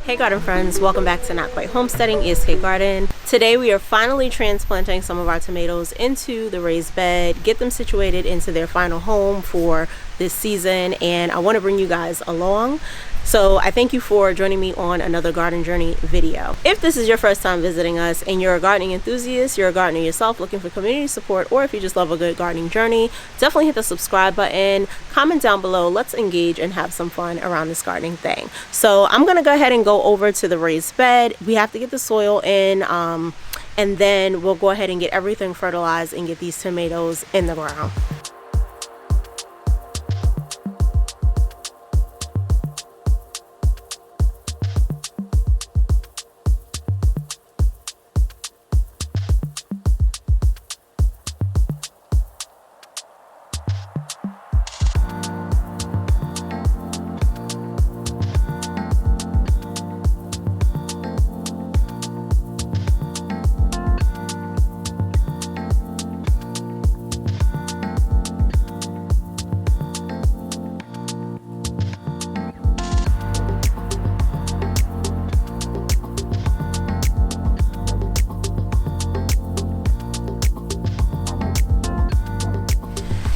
Hey garden friends, welcome back to Not Quite Homesteading, ESK Garden. Today we are finally transplanting some of our tomatoes into the raised bed, get them situated into their final home for this season, and I want to bring you guys along. So I thank you for joining me on another garden journey video. If this is your first time visiting us and you're a gardening enthusiast, you're a gardener yourself looking for community support, or if you just love a good gardening journey, definitely hit the subscribe button, comment down below, let's engage and have some fun around this gardening thing. So I'm gonna go ahead and go over to the raised bed. We have to get the soil in, and then we'll go ahead and get everything fertilized and get these tomatoes in the ground.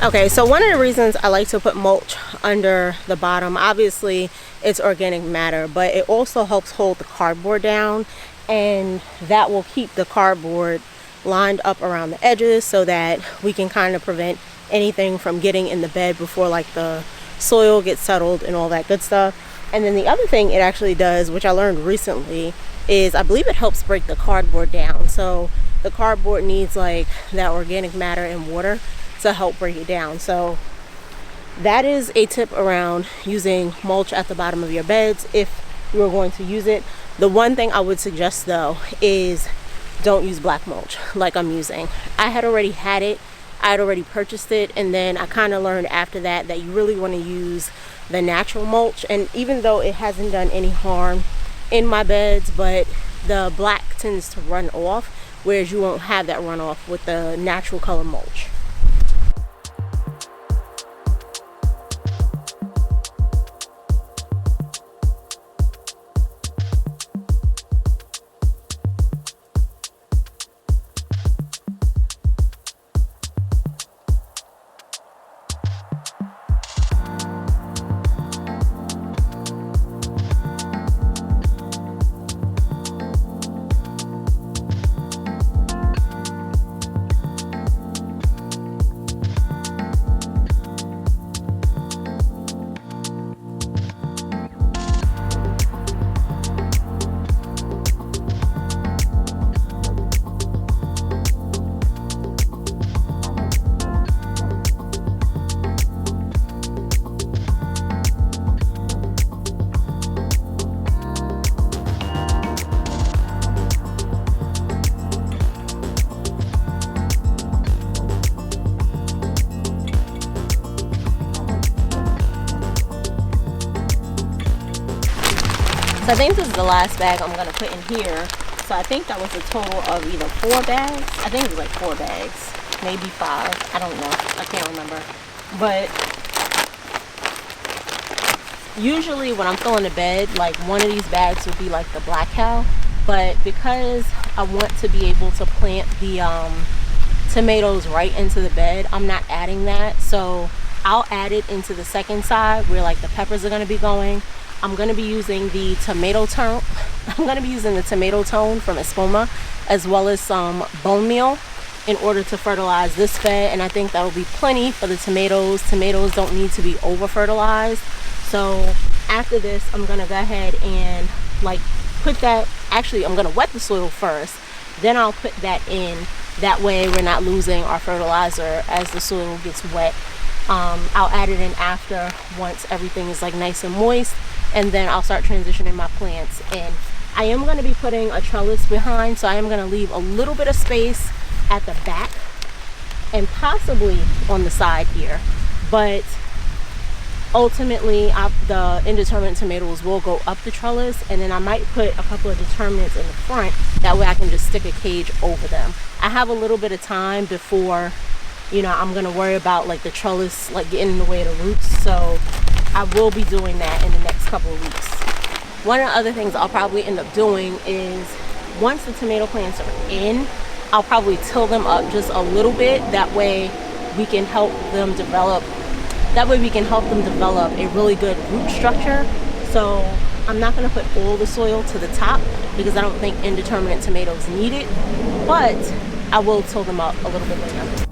Okay, so one of the reasons I like to put mulch under the bottom, obviously it's organic matter, but it also helps hold the cardboard down, and that will keep the cardboard lined up around the edges so that we can kind of prevent anything from getting in the bed before like the soil gets settled and all that good stuff. And then the other thing it actually does, which I learned recently, is I believe it helps break the cardboard down. So the cardboard needs like that organic matter and water to help break it down. So that is a tip around using mulch at the bottom of your beds if you are going to use it. The one thing I would suggest though is don't use black mulch like I'm using. I had already had it, I had already purchased it, and then I kind of learned after that that you really want to use the natural mulch. And even though it hasn't done any harm in my beds, but the black tends to run off, whereas you won't have that runoff with the natural color mulch. So I think this is the last bag I'm gonna put in here. So I think that was a total of either 4 bags. I think it was like 4 bags, maybe 5. I don't know. I can't remember. But usually when I'm filling the bed, like one of these bags would be like the black cow. But because I want to be able to plant the tomatoes right into the bed, I'm not adding that. So I'll add it into the second side where like the peppers are gonna be going. I'm going to be using the tomato tone. I'm going to be using the tomato tone from Espuma, as well as some bone meal in order to fertilize this bed. And I think that'll be plenty for the tomatoes. Tomatoes don't need to be over fertilized. So after this, I'm going to go ahead and like put that, actually I'm going to wet the soil first, then I'll put that in. That way we're not losing our fertilizer as the soil gets wet. I'll add it in after, once everything is like nice and moist, and then I'll start transitioning my plants in. I am going to be putting a trellis behind, so I am going to leave a little bit of space at the back and possibly on the side here, but ultimately the indeterminate tomatoes will go up the trellis, and then I might put a couple of determinates in the front. That way I can just stick a cage over them. I have a little bit of time before, you know, I'm gonna worry about like the trellis like getting in the way of the roots, so I will be doing that in the next couple of weeks. One of the other things I'll probably end up doing is once the tomato plants are in, I'll probably till them up just a little bit. That way we can help them develop a really good root structure. So I'm not going to put all the soil to the top because I don't think indeterminate tomatoes need it, but I will till them up a little bit later.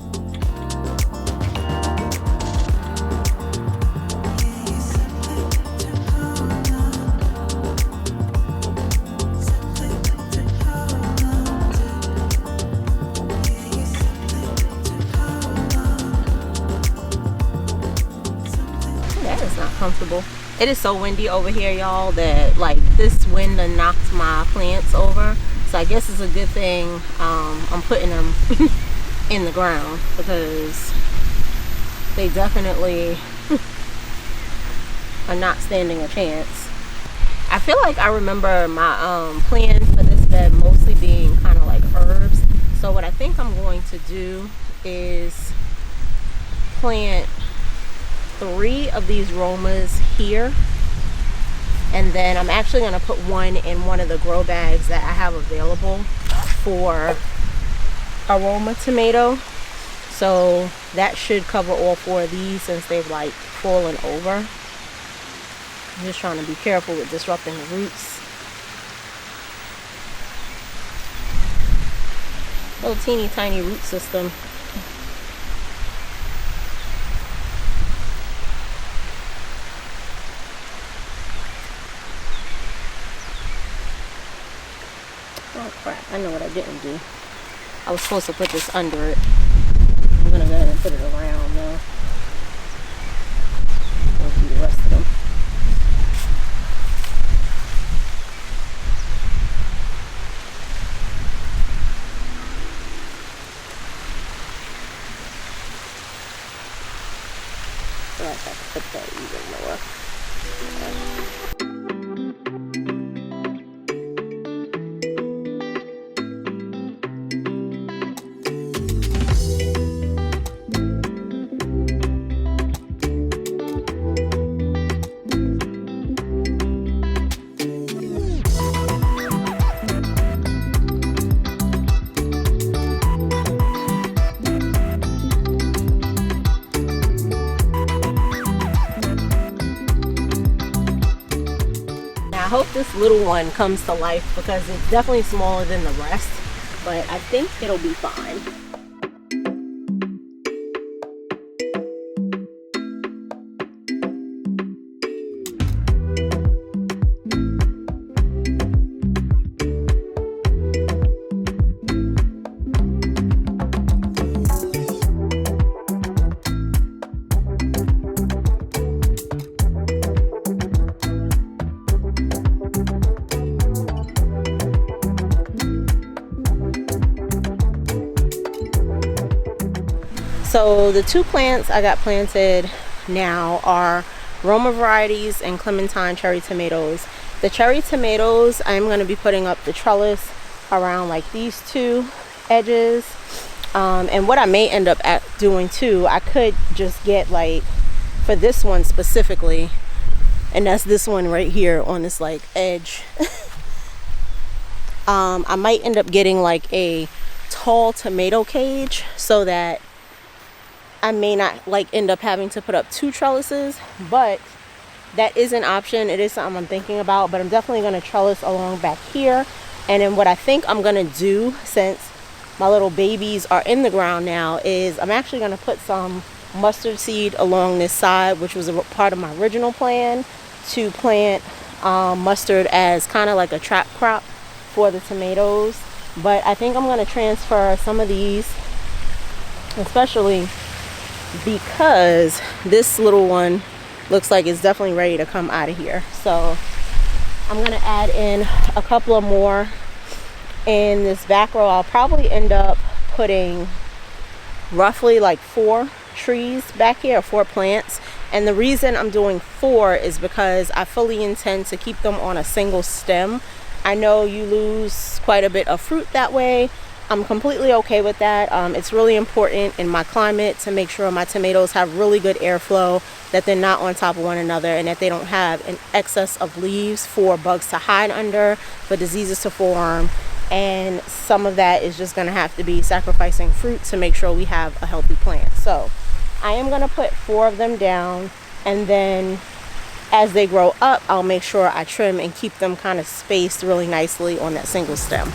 Comfortable. It is so windy over here, y'all, that like this wind done knocked my plants over. So I guess it's a good thing I'm putting them in the ground because they definitely are not standing a chance. I feel like I remember my plan for this bed mostly being kind of like herbs. So what I think I'm going to do is plant 3 of these aromas here, and then I'm actually going to put one in one of the grow bags that I have available for aroma tomato. So that should cover all 4 of these since they've like fallen over. I'm just trying to be careful with disrupting the roots. Little teeny tiny root system. Oh crap, I know what I didn't do. I was supposed to put this under it. I'm gonna go ahead and put it around now. We'll do the rest of them. So I have to put that even lower. I hope this little one comes to life because it's definitely smaller than the rest, but I think it'll be fine. So the 2 plants I got planted now are Roma varieties and Clementine cherry tomatoes. The cherry tomatoes, I'm going to be putting up the trellis around like these 2 edges. And what I may end up doing too, I could just get like, for this one specifically, and that's this one right here on this like edge. I might end up getting like a tall tomato cage so that I may not like end up having to put up 2 trellises, but that is an option. It is something I'm thinking about, but I'm definitely going to trellis along back here. And then what I think I'm going to do, since my little babies are in the ground now, is I'm actually going to put some mustard seed along this side, which was a part of my original plan to plant mustard as kind of like a trap crop for the tomatoes. But I think I'm going to transfer some of these, especially because this little one looks like it's definitely ready to come out of here. So I'm going to add in a couple of more in this back row. I'll probably end up putting roughly like 4 trees back here, 4 plants. And the reason I'm doing 4 is because I fully intend to keep them on a single stem. I know you lose quite a bit of fruit that way, I'm completely okay with that. It's really important in my climate to make sure my tomatoes have really good airflow, that they're not on top of one another, and that they don't have an excess of leaves for bugs to hide under, for diseases to form. And some of that is just going to have to be sacrificing fruit to make sure we have a healthy plant. So I am going to put 4 of them down, and then as they grow up, I'll make sure I trim and keep them kind of spaced really nicely on that single stem.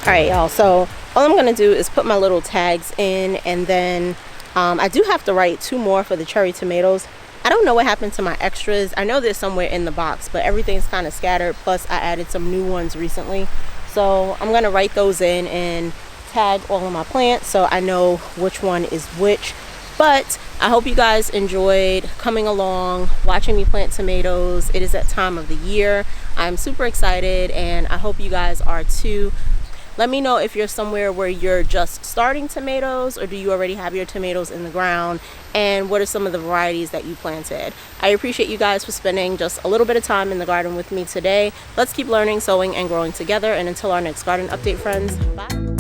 Alright, y'all, so all I'm gonna do is put my little tags in, and then I do have to write 2 more for the cherry tomatoes. I don't know what happened to my extras. I know they're somewhere in the box, but everything's kind of scattered, plus I added some new ones recently. So I'm gonna write those in and tag all of my plants so I know which one is which. But I hope you guys enjoyed coming along, watching me plant tomatoes. It is that time of the year. I'm super excited, and I hope you guys are too. Let me know if you're somewhere where you're just starting tomatoes, or do you already have your tomatoes in the ground, and what are some of the varieties that you planted. I appreciate you guys for spending just a little bit of time in the garden with me today. Let's keep learning, sowing, and growing together, and until our next garden update, friends, bye.